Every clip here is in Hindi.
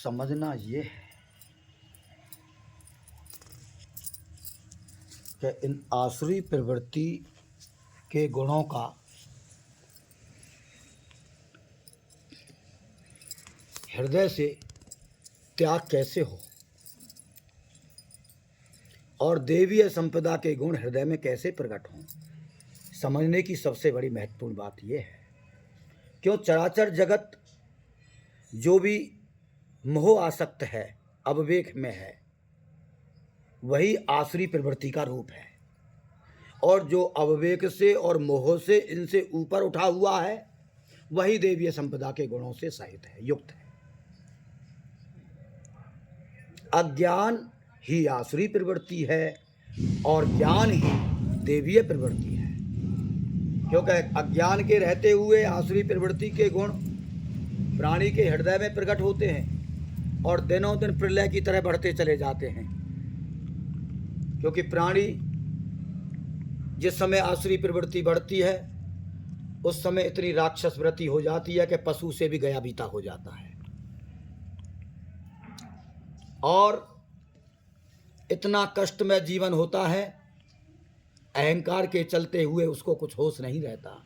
समझना ये है कि इन आसुरी प्रवृत्ति के गुणों का हृदय से त्याग कैसे हो और देवीय संपदा के गुण हृदय में कैसे प्रकट हों, समझने की सबसे बड़ी महत्वपूर्ण बात यह है। क्यों चराचर जगत जो भी मोह आसक्त है, अविवेक में है, वही आसुरी प्रवृत्ति का रूप है। और जो अविवेक से और मोह से इनसे ऊपर उठा हुआ है, वही देवीय संपदा के गुणों से सहित है, युक्त है। अज्ञान ही आसुरी प्रवृत्ति है और ज्ञान ही देवीय प्रवृत्ति है। क्योंकि अज्ञान के रहते हुए आसुरी प्रवृत्ति के गुण प्राणी के हृदय में प्रकट होते हैं और दिनों दिन प्रलय की तरह बढ़ते चले जाते हैं। क्योंकि प्राणी जिस समय आसुरी प्रवृत्ति बढ़ती है, उस समय इतनी राक्षस वृत्ति हो जाती है कि पशु से भी गया बीता हो जाता है और इतना कष्टमय जीवन होता है, अहंकार के चलते हुए उसको कुछ होश नहीं रहता।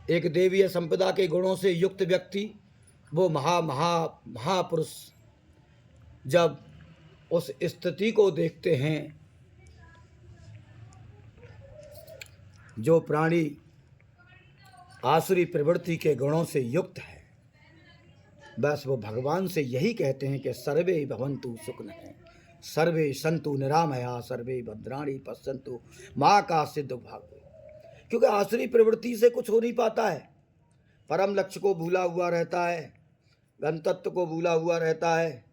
एक देवीय संपदा के गुणों से युक्त व्यक्ति, वो महापुरुष जब उस स्थिति को देखते हैं, जो प्राणी आसुरी प्रवृत्ति के गुणों से युक्त है, बस वो भगवान से यही कहते हैं कि सर्वे भवन्तु सुखिनः सर्वे सन्तु निरामया सर्वे भद्राणि पश्यन्तु माँ का सिद्ध भाग। क्योंकि आसुरी प्रवृत्ति से कुछ हो नहीं पाता है, परम लक्ष्य को भूला हुआ रहता है, गंतत्व को भूला हुआ रहता है,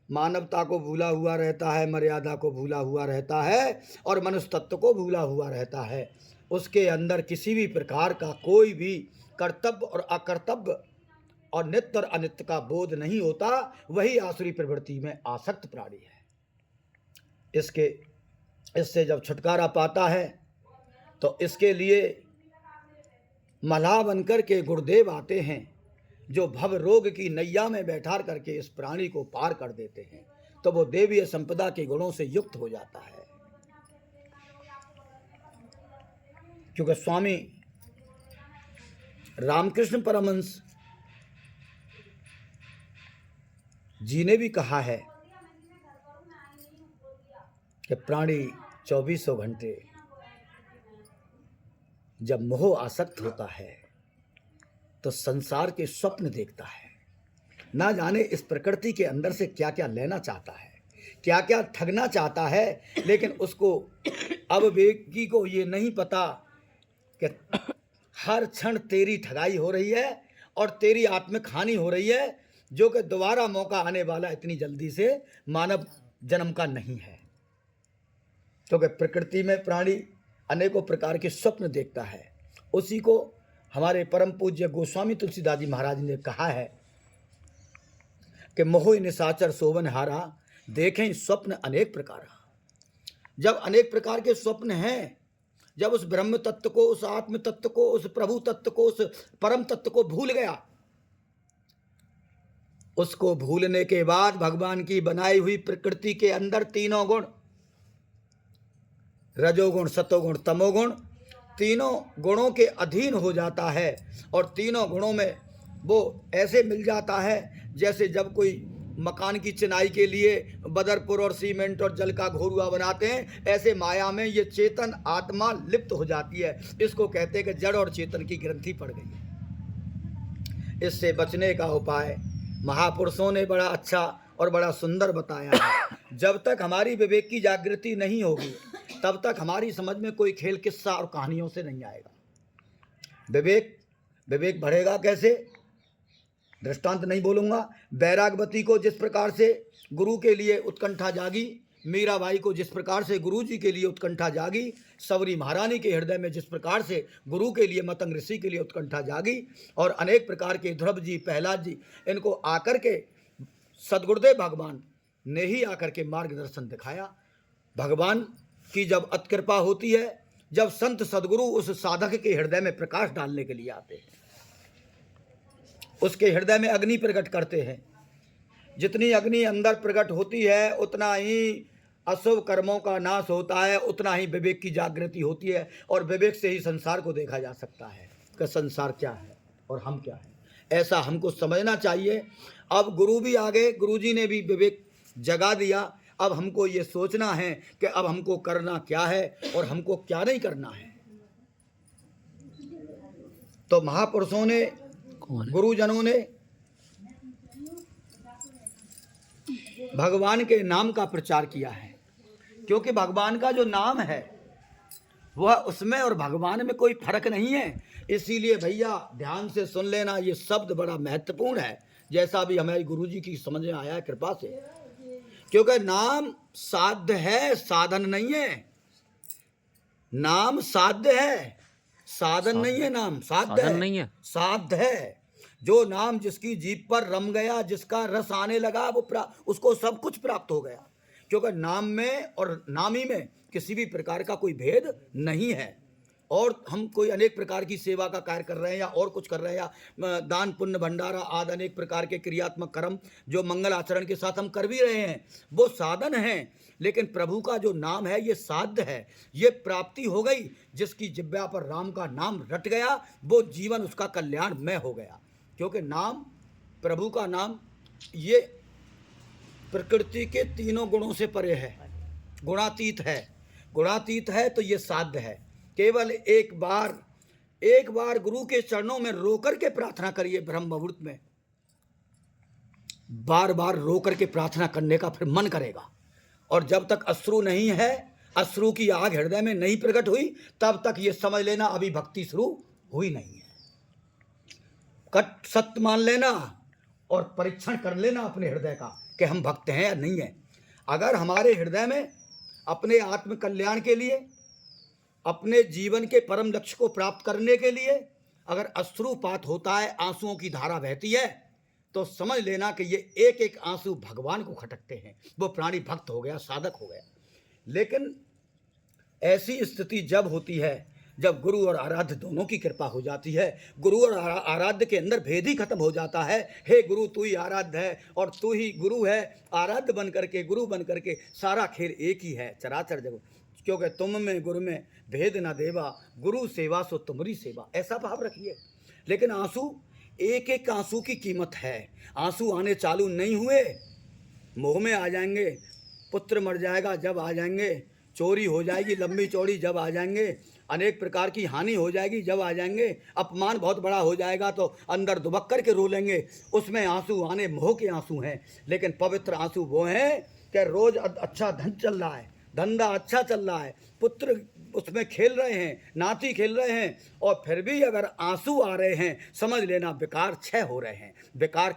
मानवता को भूला हुआ रहता है, मर्यादा को भूला हुआ रहता है और मनुष्य तत्व को भूला हुआ रहता है। उसके अंदर किसी भी प्रकार का कोई भी कर्तव्य और अकर्तव्य और नित्य और अनित्य का बोध नहीं होता, वही आसुरी प्रवृत्ति में आसक्त प्राणी है। इससे जब छुटकारा पाता है तो इसके लिए मल्लाह बनकर के गुरुदेव आते हैं, जो भव रोग की नैया में बैठा करके इस प्राणी को पार कर देते हैं, तो वो देवीय संपदा के गुणों से युक्त हो जाता है। क्योंकि स्वामी रामकृष्ण परमहंस जी ने भी कहा है कि प्राणी 2400 घंटे जब मोह आसक्त होता है तो संसार के स्वप्न देखता है। ना जाने इस प्रकृति के अंदर से क्या क्या लेना चाहता है, क्या क्या ठगना चाहता है, लेकिन उसको अविवेकी को ये नहीं पता कि हर क्षण तेरी ठगाई हो रही है और तेरी आत्मिक हानि हो रही है, जो कि दोबारा मौका आने वाला इतनी जल्दी से मानव जन्म का नहीं है। क्योंकि प्रकृति में प्राणी अनेकों प्रकार के स्वप्न देखता है। उसी को हमारे परम पूज्य गोस्वामी तुलसीदास जी महाराज ने कहा है कि मोह निशाचर शोभन हारा देखें स्वप्न अनेक प्रकार। जब अनेक प्रकार के स्वप्न हैं, जब उस ब्रह्म तत्व को, उस आत्म तत्व को, उस प्रभु तत्व को, उस परम तत्व को भूल गया, उसको भूलने के बाद भगवान की बनाई हुई प्रकृति के अंदर तीनों गुण, रजोगुण, सतोगुण, तमोगुण, तीनों गुणों के अधीन हो जाता है और तीनों गुणों में वो ऐसे मिल जाता है जैसे जब कोई मकान की चिनाई के लिए बदरपुर और सीमेंट और जल का घोरुआ बनाते हैं, ऐसे माया में ये चेतन आत्मा लिप्त हो जाती है। इसको कहते हैं कि जड़ और चेतन की ग्रंथि पड़ गई है। इससे बचने का उपाय महापुरुषों ने बड़ा अच्छा और बड़ा सुंदर बताया है। जब तक हमारी विवेक की जागृति नहीं होगी, तब तक हमारी समझ में कोई खेल किस्सा और कहानियों से नहीं आएगा। विवेक बढ़ेगा कैसे? दृष्टांत नहीं बोलूँगा। बैरागवती को जिस प्रकार से गुरु के लिए उत्कंठा जागी, मीराबाई को जिस प्रकार से गुरु जी के लिए उत्कंठा जागी, सवरी महारानी के हृदय में जिस प्रकार से गुरु के लिए, मतंग ऋषि के लिए उत्कंठा जागी, और अनेक प्रकार के ध्रुव जी, प्रहलाद जी, इनको आकर के सदगुरुदेव भगवान ने ही आकर के मार्गदर्शन दिखाया। भगवान की जब अतकृपा होती है, जब संत सदगुरु उस साधक के हृदय में प्रकाश डालने के लिए आते हैं, उसके हृदय में अग्नि प्रकट करते हैं, जितनी अग्नि अंदर प्रकट होती है उतना ही अशुभ कर्मों का नाश होता है, उतना ही विवेक की जागृति होती है, और विवेक से ही संसार को देखा जा सकता है कि संसार क्या है और हम क्या हैं। ऐसा हमको समझना चाहिए। अब गुरु भी आ गए, गुरु जी ने भी विवेक जगा दिया। अब हमको ये सोचना है कि अब हमको करना क्या है और हमको क्या नहीं करना है। तो महापुरुषों ने, गुरुजनों ने भगवान के नाम का प्रचार किया है, क्योंकि भगवान का जो नाम है वह उसमें और भगवान में कोई फर्क नहीं है। इसीलिए भैया ध्यान से सुन लेना, ये शब्द बड़ा महत्वपूर्ण है, जैसा भी हमारे गुरु जी की समझ में आया है कृपा से। क्योंकि नाम साध्य है, साधन नहीं है। नाम साध्य है, साधन नहीं है। नाम साध्य है, साध्य है। जो नाम जिसकी जीभ पर रम गया, जिसका रस आने लगा, वो उसको सब कुछ प्राप्त हो गया। क्योंकि नाम में और नामी में किसी भी प्रकार का कोई भेद नहीं है। और हम कोई अनेक प्रकार की सेवा का कार्य कर रहे हैं या और कुछ कर रहे हैं, या दान पुण्य भंडारा आदि अनेक प्रकार के क्रियात्मक कर्म जो मंगल आचरण के साथ हम कर भी रहे हैं, वो साधन हैं। लेकिन प्रभु का जो नाम है ये साध्य है, ये प्राप्ति हो गई। जिसकी जिह्वा पर राम का नाम रट गया वो जीवन उसका कल्याणमय हो गया। क्योंकि नाम, प्रभु का नाम, ये प्रकृति के तीनों गुणों से परे है, गुणातीत है। गुणातीत है तो ये साध्य है। केवल एक बार गुरु के चरणों में रोकर के प्रार्थना करिए। ब्रह्म मुहूर्त में बार बार रोकर के प्रार्थना करने का फिर मन करेगा। और जब तक अश्रु नहीं है, अश्रु की आग हृदय में नहीं प्रकट हुई, तब तक ये समझ लेना अभी भक्ति शुरू हुई नहीं है। कट सत्य मान लेना और परीक्षण कर लेना अपने हृदय का कि हम भक्त हैं या नहीं हैं। अगर हमारे हृदय में अपने आत्म कल्याण के लिए, अपने जीवन के परम लक्ष्य को प्राप्त करने के लिए अगर अश्रुपात होता है, आंसुओं की धारा बहती है, तो समझ लेना कि ये एक एक आंसू भगवान को खटकते हैं। वो प्राणी भक्त हो गया, साधक हो गया। लेकिन ऐसी स्थिति जब होती है जब गुरु और आराध्य दोनों की कृपा हो जाती है। गुरु और आराध्य के अंदर भेद ही खत्म हो जाता है। हे गुरु, तू ही आराध्य है और तू ही गुरु है। आराध्य बन करके, गुरु बन करके सारा खेल एक ही है, चराचर जगत। क्योंकि तुम में गुरु में भेद न देवा, गुरु सेवा सो तुम्हारी सेवा, ऐसा भाव रखिए। लेकिन आंसू, एक एक आंसू की कीमत है। आंसू आने चालू नहीं हुए, मोह में आ जाएंगे, पुत्र मर जाएगा जब आ जाएंगे, चोरी हो जाएगी लंबी चौड़ी जब आ जाएंगे, अनेक प्रकार की हानि हो जाएगी जब आ जाएंगे, अपमान बहुत बड़ा हो जाएगा तो अंदर दुबक कर के रो लेंगे। उसमें आंसू आने मोह के आंसू हैं। लेकिन पवित्र आंसू वो हैं कि रोज अच्छा धन चल रहा है, धंधा अच्छा चल रहा है, पुत्र उसमें खेल रहे हैं, नाती खेल रहे हैं, और फिर भी अगर आंसू आ रहे हैं, समझ लेना बेकार क्षय हो रहे हैं। बेकार